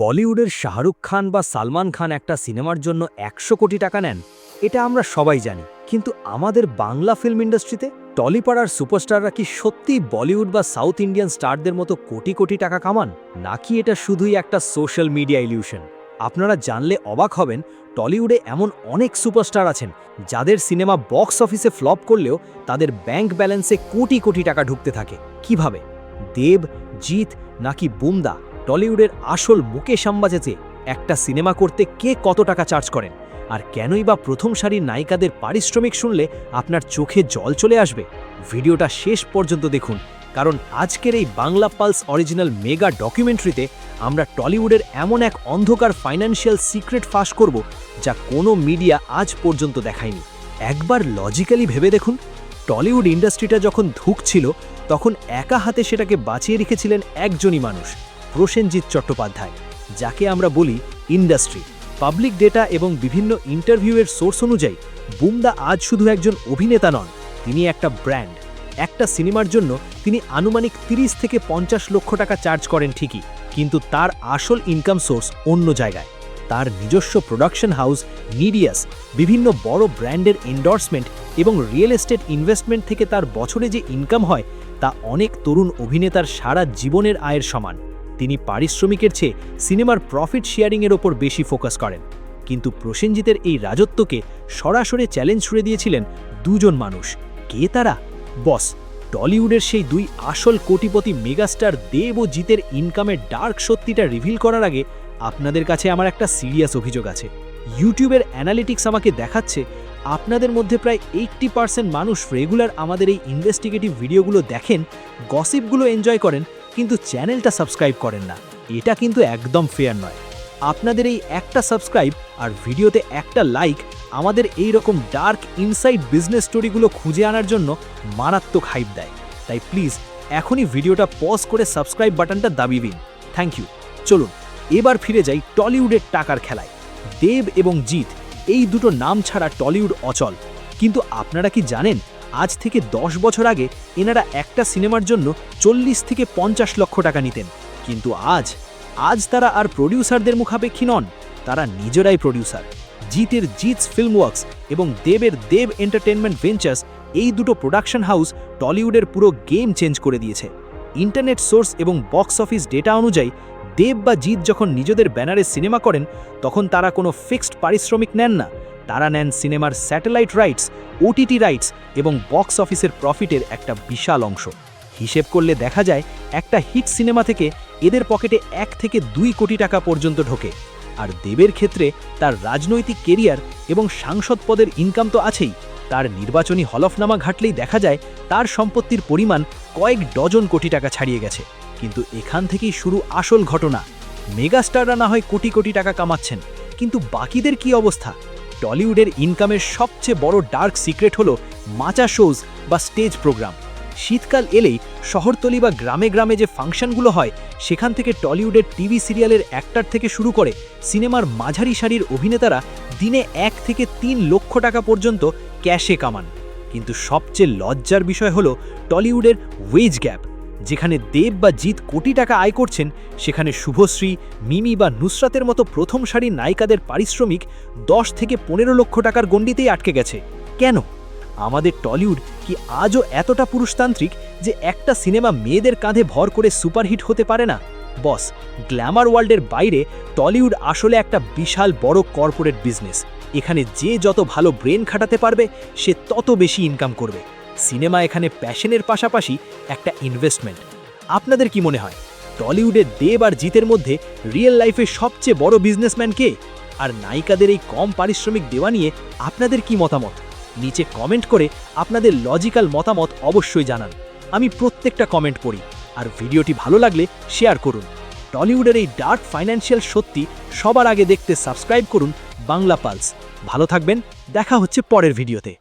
বলিউডের শাহরুখ খান বা সালমান খান একটা সিনেমার জন্য ১০০ কোটি টাকা নেন, এটা আমরা সবাই জানি। কিন্তু আমাদের বাংলা ফিল্ম ইন্ডাস্ট্রিতে টলিপাড়ার সুপারস্টাররা কি সত্যিই বলিউড বা সাউথ ইন্ডিয়ান স্টারদের মতো কোটি কোটি টাকা কামান, নাকি এটা শুধুই একটা সোশ্যাল মিডিয়া ইলিউশন? আপনারা জানলে অবাক হবেন, টলিউডে এমন অনেক সুপারস্টার আছেন যাদের সিনেমা বক্স অফিসে ফ্লপ করলেও তাদের ব্যাংক ব্যালেন্সে কোটি কোটি টাকা ঢুকতে থাকে। কিভাবে? দেব, জিৎ নাকি বুমদা, টলিউডের আসল মুকেশ আম্বানিতে একটা সিনেমা করতে কে কত টাকা চার্জ করেন? আর কেনই বা প্রথম সারির নায়িকাদের পারিশ্রমিক শুনলে আপনার চোখে জল চলে আসবে? ভিডিওটা শেষ পর্যন্ত দেখুন, কারণ আজকের এই বাংলা পালস অরিজিনাল মেগা ডকুমেন্টারিতে আমরা টলিউডের এমন এক অন্ধকার ফাইন্যান্সিয়াল সিক্রেট ফাঁস করব যা কোনো মিডিয়া আজ পর্যন্ত দেখায়নি। একবার লজিক্যালি ভেবে দেখুন, টলিউড ইন্ডাস্ট্রিটা যখন ধুঁকছিল তখন একা হাতে সেটাকে বাঁচিয়ে রেখেছিলেন একজনই মানুষ, প্রসেনজিৎ চট্টোপাধ্যায়, যাকে আমরা বলি ইন্ডাস্ট্রি। পাবলিক ডেটা এবং বিভিন্ন ইন্টারভিউয়ের সোর্স অনুযায়ী বুমদা আজ শুধু একজন অভিনেতা নন, তিনি একটা ব্র্যান্ড। একটা সিনেমার জন্য তিনি আনুমানিক ৩০ থেকে ৫০ লক্ষ টাকা চার্জ করেন ঠিকই, কিন্তু তার আসল ইনকাম সোর্স অন্য জায়গায়। তার নিজস্ব প্রোডাকশন হাউস নিডিয়াস, বিভিন্ন বড় ব্র্যান্ডের এন্ডোর্সমেন্ট এবং রিয়েল এস্টেট ইনভেস্টমেন্ট থেকে তার বছরে যে ইনকাম হয় তা অনেক তরুণ অভিনেতার সারা জীবনের আয়ের সমান। তিনি পারিশ্রমিকের চেয়ে সিনেমার প্রফিট শেয়ারিংয়ের ওপর বেশি ফোকাস করেন। কিন্তু প্রসেনজিতের এই রাজত্বকে সরাসরি চ্যালেঞ্জ ছুড়ে দিয়েছিলেন দুজন মানুষ। কে তারা? বস, টলিউডের সেই দুই আসল কোটিপতি মেগাস্টার দেব ও জিতের ইনকামের ডার্ক সত্যিটা রিভিল করার আগে আপনাদের কাছে আমার একটা সিরিয়াস অভিযোগ আছে। ইউটিউবের অ্যানালিটিক্স আমাকে দেখাচ্ছে আপনাদের মধ্যে প্রায় 80% মানুষ রেগুলার আমাদের এই ইনভেস্টিগেটিভ ভিডিওগুলো দেখেন, গসিপগুলো এনজয় করেন, কিন্তু চ্যানেলটা সাবস্ক্রাইব করেন না। এটা কিন্তু একদম ফেয়ার নয়। আপনাদের এই একটা সাবস্ক্রাইব আর ভিডিওতে একটা লাইক আমাদের এই রকম ডার্ক ইনসাইড বিজনেস স্টোরিগুলো খুঁজে আনার জন্য মারাত্মক হাইপ দেয়। তাই প্লিজ এখনই ভিডিওটা পজ করে সাবস্ক্রাইব বাটনটা দাবিয়ে দিন। Thank you. চলুন এবার ফিরে যাই টলিউডের টাকার খেলায়। দেব এবং জিৎ, এই দুটো নাম ছাড়া টলিউড অচল। কিন্তু আপনারা কি জানেন, আজ থেকে 10 বছর আগে এনারা একটা সিনেমার জন্য 40 থেকে 50 লক্ষ টাকা নিতেন। কিন্তু আজ তারা আর প্রডিউসারদের মুখাপেক্ষী নন, তারা নিজেরাই প্রডিউসার। জিতের জিৎস ফিল্ম ওয়ার্কস এবং দেবের দেব এন্টারটেনমেন্ট ভেঞ্চার্স, এই দুটো প্রোডাকশন হাউস টলিউডের পুরো গেম চেঞ্জ করে দিয়েছে। ইন্টারনেট সোর্স এবং বক্স অফিস ডেটা অনুযায়ী দেব বা জিৎ যখন নিজেদের ব্যানারে সিনেমা করেন তখন তারা কোনো ফিক্সড পারিশ্রমিক নেন না। তারা নেন সিনেমার স্যাটেলাইট রাইটস, ওটিটি রাইটস এবং বক্স অফিসের প্রফিটের একটা বিশাল অংশ। হিসেব করলে দেখা যায় একটা হিট সিনেমা থেকে এদের পকেটে 1 থেকে 2 কোটি টাকা পর্যন্ত ঢোকে। আর দেবের ক্ষেত্রে তার রাজনৈতিক কেরিয়ার এবং সাংসদ পদের ইনকাম তো আছেই, তার নির্বাচনী হলফনামা ঘাটলেই দেখা যায় তার সম্পত্তির পরিমাণ কয়েক ডজন কোটি টাকা ছাড়িয়ে গেছে। কিন্তু এখান থেকেই শুরু আসল ঘটনা। মেগাস্টাররা না হয় কোটি কোটি টাকা কামাচ্ছেন, কিন্তু বাকিদের কি অবস্থা? টলিউডের ইনকামের সবচেয়ে বড় ডার্ক সিক্রেট হলো মাচা শোজ বা স্টেজ প্রোগ্রাম। শীতকাল এলেই শহরতলি বা গ্রামে গ্রামে যে ফাংশনগুলো হয়, সেখান থেকে টলিউডের টিভি সিরিয়ালের অ্যাক্টর থেকে শুরু করে সিনেমার মাঝারি সারির অভিনেতারা দিনে 1 থেকে 3 লক্ষ টাকা পর্যন্ত ক্যাশে কামান। কিন্তু সবচেয়ে লজ্জার বিষয় হলো টলিউডের ওয়েজ গ্যাপ। যেখানে দেব বা জিৎ কোটি টাকা আয় করছেন, সেখানে শুভশ্রী, মিমি বা নুসরাতের মতো প্রথম সারির নায়িকাদের পারিশ্রমিক 10 থেকে 15 লক্ষ টাকার গণ্ডিতেই আটকে গেছে। কেন? আমাদের টলিউড কি আজও এতটা পুরুষতান্ত্রিক যে একটা সিনেমা মেয়েদের কাঁধে ভর করে সুপারহিট হতে পারে না? বস, গ্ল্যামার ওয়ার্ল্ডের বাইরে টলিউড আসলে একটা বিশাল বড় কর্পোরেট বিজনেস। এখানে যে যত ভালো ব্রেন খাটাতে পারবে সে তত বেশি ইনকাম করবে। সিনেমা এখানে প্যাশনের পাশাপাশি একটা ইনভেস্টমেন্ট। আপনাদের কি মনে হয়, টলিউডের দেব আর জিতের মধ্যে রিয়েল লাইফে সবচেয়ে বড় বিজনেসম্যান কে? আর নায়িকাদের এই কম পারিশ্রমিক দেওয়া নিয়ে আপনাদের কি মতামত? নিচে কমেন্ট করে আপনাদের লজিক্যাল মতামত অবশ্যই জানান। আমি প্রত্যেকটা কমেন্ট পড়ি। আর ভিডিওটি ভালো লাগলে শেয়ার করুন। টলিউডের এই ডার্ক ফাইন্যান্সিয়াল সত্যি সবার আগে দেখতে সাবস্ক্রাইব করুন বাংলা পালস। ভালো থাকবেন, দেখা হচ্ছে পরের ভিডিওতে।